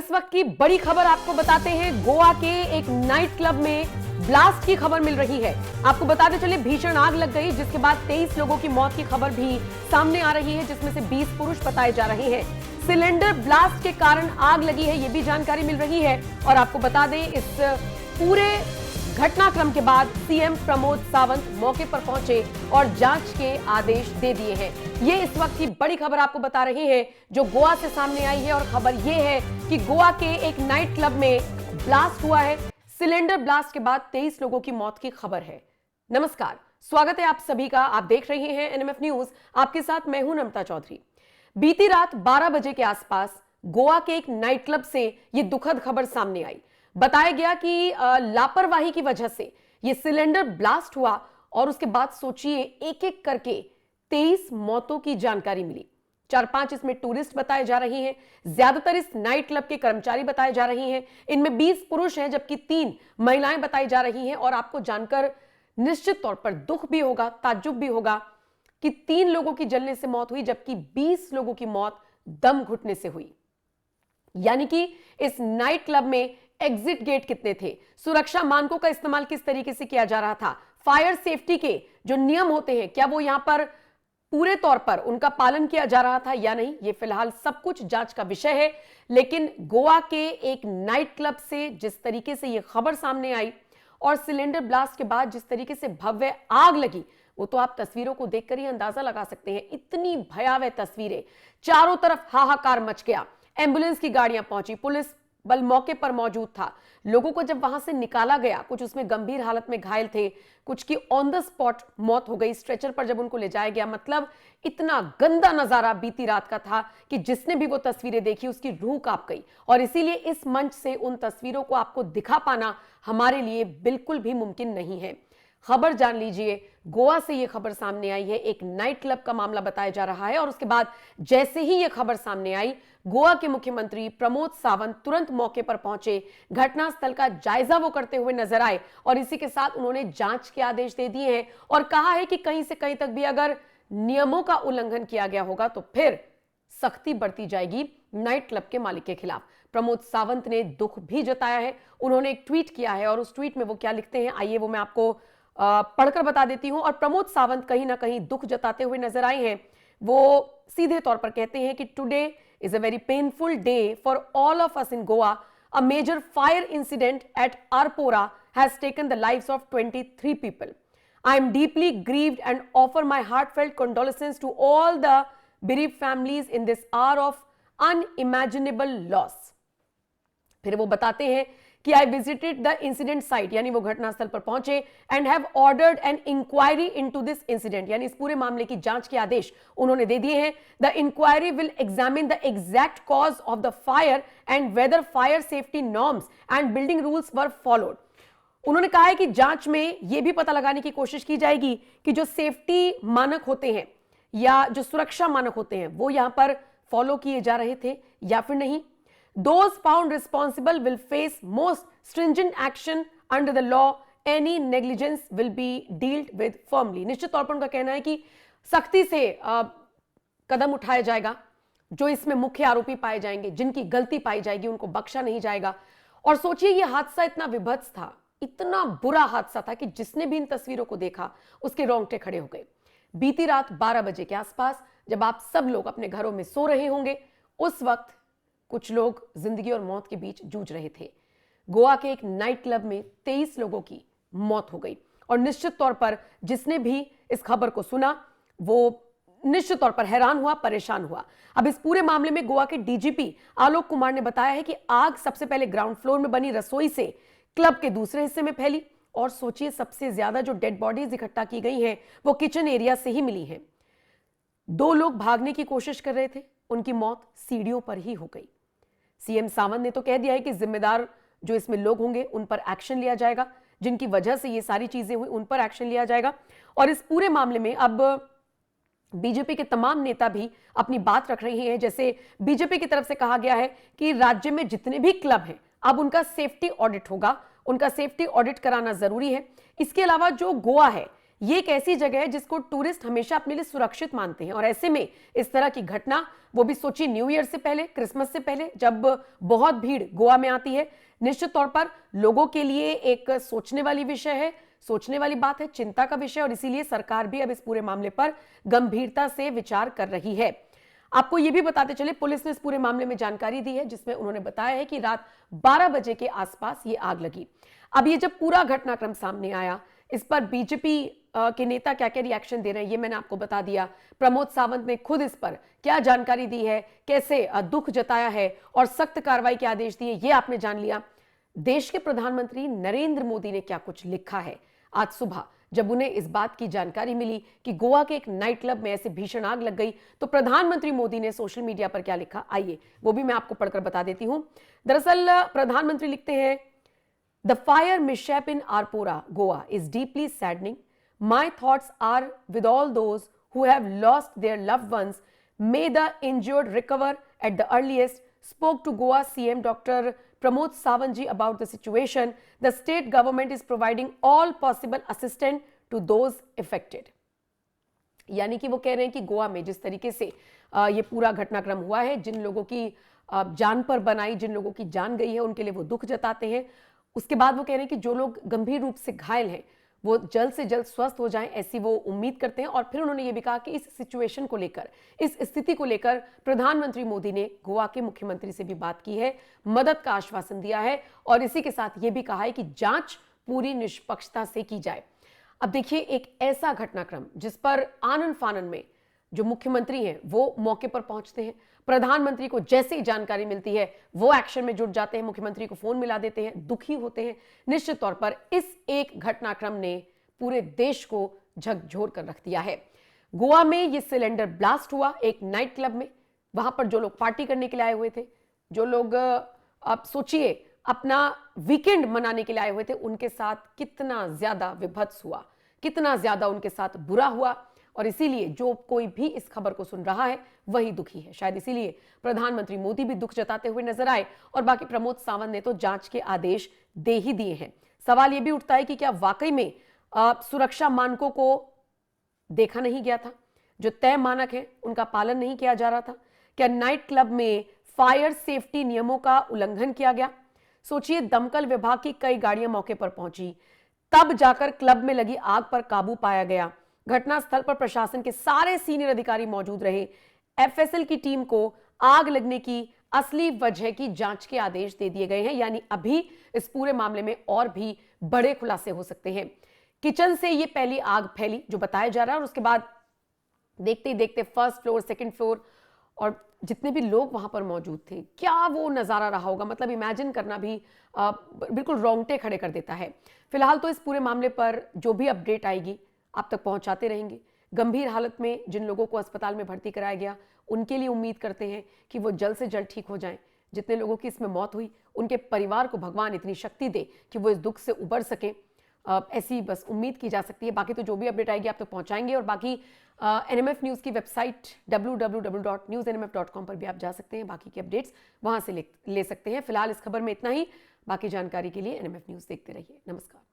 इस वक्त की बड़ी खबर आपको बताते हैं। गोवा के एक नाइट क्लब में ब्लास्ट की खबर मिल रही है। आपको बताते चले भीषण आग लग गई, जिसके बाद 23 लोगों की मौत की खबर भी सामने आ रही है, जिसमें से 20 पुरुष बताए जा रहे हैं। सिलेंडर ब्लास्ट के कारण आग लगी है, यह भी जानकारी मिल रही है। और आपको बता दें, इस पूरे घटनाक्रम के बाद सीएम प्रमोद सावंत मौके पर पहुंचे और जांच के आदेश दे दिए हैं। ये इस वक्त की बड़ी खबर आपको बता रहे हैं जो गोवा से सामने आई है। और खबर ये है कि गोवा के एक नाइट क्लब में ब्लास्ट हुआ है। सिलेंडर ब्लास्ट के बाद 23 लोगों की मौत की खबर है। नमस्कार, स्वागत है आप सभी का। आप देख रहे हैं एनएमएफ न्यूज, आपके साथ मैं हूं नमता चौधरी। बीती रात 12 बजे के आसपास गोवा के एक नाइट क्लब से यह दुखद खबर सामने आई। बताया गया कि लापरवाही की वजह से यह सिलेंडर ब्लास्ट हुआ और उसके बाद सोचिए एक एक करके 23 मौतों की जानकारी मिली। 4-5 इसमें टूरिस्ट बताए जा रहे हैं, ज्यादातर इस नाइट क्लब के कर्मचारी बताए जा रहे हैं। इनमें 20 पुरुष हैं जबकि 3 महिलाएं बताई जा रही हैं। और आपको जानकर निश्चित तौर पर दुख भी होगा, ताज्जुब भी होगा कि 3 लोगों की जलने से मौत हुई जबकि 20 लोगों की मौत दम घुटने से हुई। यानी कि इस नाइट क्लब में एग्जिट गेट कितने थे, सुरक्षा मानकों का इस्तेमाल किस तरीके से किया जा रहा था, फायर सेफ्टी के जो नियम होते हैं क्या वो यहां पर पूरे तौर पर उनका पालन किया जा रहा था या नहीं, ये फिलहाल सब कुछ जांच का विषय है। लेकिन गोवा के एक नाइट क्लब से जिस तरीके से यह खबर सामने आई और सिलेंडर ब्लास्ट के बाद जिस तरीके से भव्य आग लगी, वो तो आप तस्वीरों को देखकर ही अंदाजा लगा सकते हैं। इतनी भयावह तस्वीरें, चारों तरफ हाहाकार मच गया। एम्बुलेंस की गाड़ियां पहुंची, पुलिस बल मौके पर मौजूद था। लोगों को जब वहां से निकाला गया, कुछ उसमें गंभीर हालत में घायल थे, कुछ की ऑन द स्पॉट मौत हो गई। स्ट्रेचर पर जब उनको ले जाया गया, मतलब इतना गंदा नजारा बीती रात का था कि जिसने भी वो तस्वीरें देखी उसकी रूह कांप गई। और इसीलिए इस मंच से उन तस्वीरों को आपको दिखा पाना हमारे लिए बिल्कुल भी मुमकिन नहीं है। खबर जान लीजिए, गोवा से यह खबर सामने आई है, एक नाइट क्लब का मामला बताया जा रहा है। और उसके बाद जैसे ही यह खबर सामने आई, गोवा के मुख्यमंत्री प्रमोद सावंत तुरंत मौके पर पहुंचे, घटनास्थल का जायजा वो करते हुए नजर आए और इसी के साथ उन्होंने जांच के आदेश दे दिए हैं और कहा है कि कहीं से कहीं तक भी अगर नियमों का उल्लंघन किया गया होगा तो फिर सख्ती बरती जाएगी नाइट क्लब के मालिक के खिलाफ। प्रमोद सावंत ने दुख भी जताया है, उन्होंने एक ट्वीट किया है और उस ट्वीट में वो क्या लिखते हैं आइए वो मैं आपको पढ़कर बता देती हूं। और प्रमोद सावंत कहीं ना कहीं दुख जताते हुए नजर आए हैं। वो सीधे तौर पर कहते हैं कि today is a very painful day for all of us in Goa. A major fire incident at Arpora has taken the lives of 23 people. I am deeply grieved and offer my heartfelt condolences to all the bereaved families in this hour of unimaginable loss. फिर वो बताते हैं कि I visited the incident site, यानी वो घटनास्थल पर पहुंचे, and have ordered an inquiry into this incident, यानी इस पूरे मामले की जांच के आदेश उन्होंने दे दिए हैं। The inquiry will examine the exact cause of the fire and whether fire safety norms and building rules were followed. उन्होंने कहा है कि जांच में यह भी पता लगाने की कोशिश की जाएगी कि जो सेफ्टी मानक होते हैं या जो सुरक्षा मानक होते हैं वो यहां पर फॉलो किए जा रहे थे या फिर नहीं। Those found responsible will face most stringent action under the law. Any negligence will be dealt with firmly. निश्चित तौर पर उनका कहना है कि सख्ती से कदम उठाया जाएगा। जो इसमें मुख्य आरोपी पाए जाएंगे, जिनकी गलती पाई जाएगी, उनको बख्शा नहीं जाएगा। और सोचिए ये हादसा इतना विभत्स था, इतना बुरा हादसा था कि जिसने भी इन तस्वीरों को देखा उसके रोंगटे खड़े हो गए। बीती रात 12 बजे के आसपास जब आप सब लोग अपने घरों में सो रहे होंगे, उस वक्त कुछ लोग जिंदगी और मौत के बीच जूझ रहे थे। गोवा के एक नाइट क्लब में 23 लोगों की मौत हो गई और निश्चित तौर पर जिसने भी इस खबर को सुना वो निश्चित तौर पर हैरान हुआ, परेशान हुआ। अब इस पूरे मामले में गोवा के डीजीपी आलोक कुमार ने बताया है कि आग सबसे पहले ग्राउंड फ्लोर में बनी रसोई से क्लब के दूसरे हिस्से में फैली। और सोचिए सबसे ज्यादा जो डेड बॉडीज इकट्ठा की गई हैं वो किचन एरिया से ही मिली हैं। 2 लोग भागने की कोशिश कर रहे थे, उनकी मौत सीढ़ियों पर ही हो गई। सीएम सावंत ने तो कह दिया है कि जिम्मेदार जो इसमें लोग होंगे उन पर एक्शन लिया जाएगा, जिनकी वजह से ये सारी चीजें हुई उन पर एक्शन लिया जाएगा। और इस पूरे मामले में अब बीजेपी के तमाम नेता भी अपनी बात रख रहे हैं। जैसे बीजेपी की तरफ से कहा गया है कि राज्य में जितने भी क्लब हैं अब उनका सेफ्टी ऑडिट होगा, उनका सेफ्टी ऑडिट कराना जरूरी है। इसके अलावा जो गोवा है ये एक ऐसी जगह है जिसको टूरिस्ट हमेशा अपने लिए सुरक्षित मानते हैं और ऐसे में इस तरह की घटना, वो भी सोचिए न्यू ईयर से पहले, क्रिसमस से पहले, जब बहुत भीड़ गोवा में आती है, निश्चित तौर पर लोगों के लिए एक सोचने वाली विषय है, सोचने वाली बात है, चिंता का विषय। और इसीलिए सरकार भी अब इस पूरे मामले पर गंभीरता से विचार कर रही है। आपको यह भी बताते चले, पुलिस ने इस पूरे मामले में जानकारी दी है जिसमें उन्होंने बताया है कि रात 12 बजे के आसपास ये आग लगी। अब ये जब पूरा घटनाक्रम सामने आया, इस पर बीजेपी के नेता क्या क्या रिएक्शन दे रहे हैं ये मैंने आपको बता दिया। प्रमोद सावंत ने खुद इस पर क्या जानकारी दी है, कैसे दुख जताया है और सख्त कार्रवाई के आदेश दिए, ये आपने जान लिया। देश के प्रधानमंत्री नरेंद्र मोदी ने क्या कुछ लिखा है आज सुबह, जब उन्हें इस बात की जानकारी मिली कि गोवा के एक नाइट क्लब में ऐसे भीषण आग लग गई, तो प्रधानमंत्री मोदी ने सोशल मीडिया पर क्या लिखा, आइए वो भी मैं आपको पढ़कर बता देती हूं। दरअसल प्रधानमंत्री लिखते हैं, the fire mishap in Arpora Goa is deeply saddening, my thoughts are with all those who have lost their loved ones. May the injured recover at the earliest. Spoke to Goa CM Dr. Pramod Sawant ji about the situation. The state government is providing all possible assistance to those affected. यानी कि वो कह रहे हैं कि गोवा में जिस तरीके से ये पूरा घटनाक्रम हुआ है, जिन लोगों की जान पर बनाई, जिन लोगों की जान गई है, उनके लिए वो दुख जताते हैं। उसके बाद वो कह रहे हैं कि जो लोग गंभीर रूप से घायल हैं वो जल्द से जल्द स्वस्थ हो जाएं, ऐसी वो उम्मीद करते हैं। और फिर उन्होंने ये भी कहा कि इस सिचुएशन को लेकर, इस स्थिति को लेकर प्रधानमंत्री मोदी ने गोवा के मुख्यमंत्री से भी बात की है, मदद का आश्वासन दिया है और इसी के साथ ये भी कहा है कि जांच पूरी निष्पक्षता से की जाए। अब देखिए, एक ऐसा घटनाक्रम जिस पर आनन फानन में जो मुख्यमंत्री हैं वो मौके पर पहुंचते हैं, प्रधानमंत्री को जैसे ही जानकारी मिलती है वो एक्शन में जुट जाते हैं, मुख्यमंत्री को फोन मिला देते हैं, दुखी होते हैं। निश्चित तौर पर इस एक घटनाक्रम ने पूरे देश को झकझोर कर रख दिया है। गोवा में ये सिलेंडर ब्लास्ट हुआ एक नाइट क्लब में। वहां पर जो लोग पार्टी करने के लिए आए हुए थे, जो लोग आप सोचिए अपना वीकेंड मनाने के लिए आए हुए थे, उनके साथ कितना ज्यादा विभत्स हुआ, कितना ज्यादा उनके साथ बुरा हुआ। और इसीलिए जो कोई भी इस खबर को सुन रहा है वही दुखी है। शायद इसीलिए प्रधानमंत्री मोदी भी दुख जताते हुए नजर आए और बाकी प्रमोद सावंत ने तो जांच के आदेश दे ही दिए हैं। सवाल यह भी उठता है कि क्या वाकई में सुरक्षा मानकों को देखा नहीं गया था, जो तय मानक है उनका पालन नहीं किया जा रहा था? क्या नाइट क्लब में फायर सेफ्टी नियमों का उल्लंघन किया गया? सोचिए, दमकल विभाग की कई गाड़ियां मौके पर पहुंची, तब जाकर क्लब में लगी आग पर काबू पाया गया। घटनास्थल पर प्रशासन के सारे सीनियर अधिकारी मौजूद रहे। एफएसएल की टीम को आग लगने की असली वजह की जांच के आदेश दे दिए गए हैं। यानी अभी इस पूरे मामले में और भी बड़े खुलासे हो सकते हैं। किचन से ये पहली आग फैली जो बताया जा रहा है और उसके बाद देखते ही देखते फर्स्ट फ्लोर, सेकंड फ्लोर और जितने भी लोग वहां पर मौजूद थे, क्या वो नजारा रहा होगा, मतलब इमेजिन करना भी बिल्कुल रोंगटे खड़े कर देता है। फिलहाल तो इस पूरे मामले पर जो भी अपडेट आएगी आप तक पहुंचाते रहेंगे। गंभीर हालत में जिन लोगों को अस्पताल में भर्ती कराया गया उनके लिए उम्मीद करते हैं कि वो जल्द से जल्द ठीक हो जाएं। जितने लोगों की इसमें मौत हुई उनके परिवार को भगवान इतनी शक्ति दे कि वो इस दुख से उबर सके, ऐसी बस उम्मीद की जा सकती है। बाकी तो जो भी अपडेट आएगी आप तक पहुंचाएंगे और बाकी एनएमएफ न्यूज़ की वेबसाइट www.newsnmf.com पर भी आप जा सकते हैं, बाकी के अपडेट्स वहां से ले सकते हैं। फिलहाल इस खबर में इतना ही। बाकी जानकारी के लिए एनएमएफ न्यूज़ देखते रहिए। नमस्कार।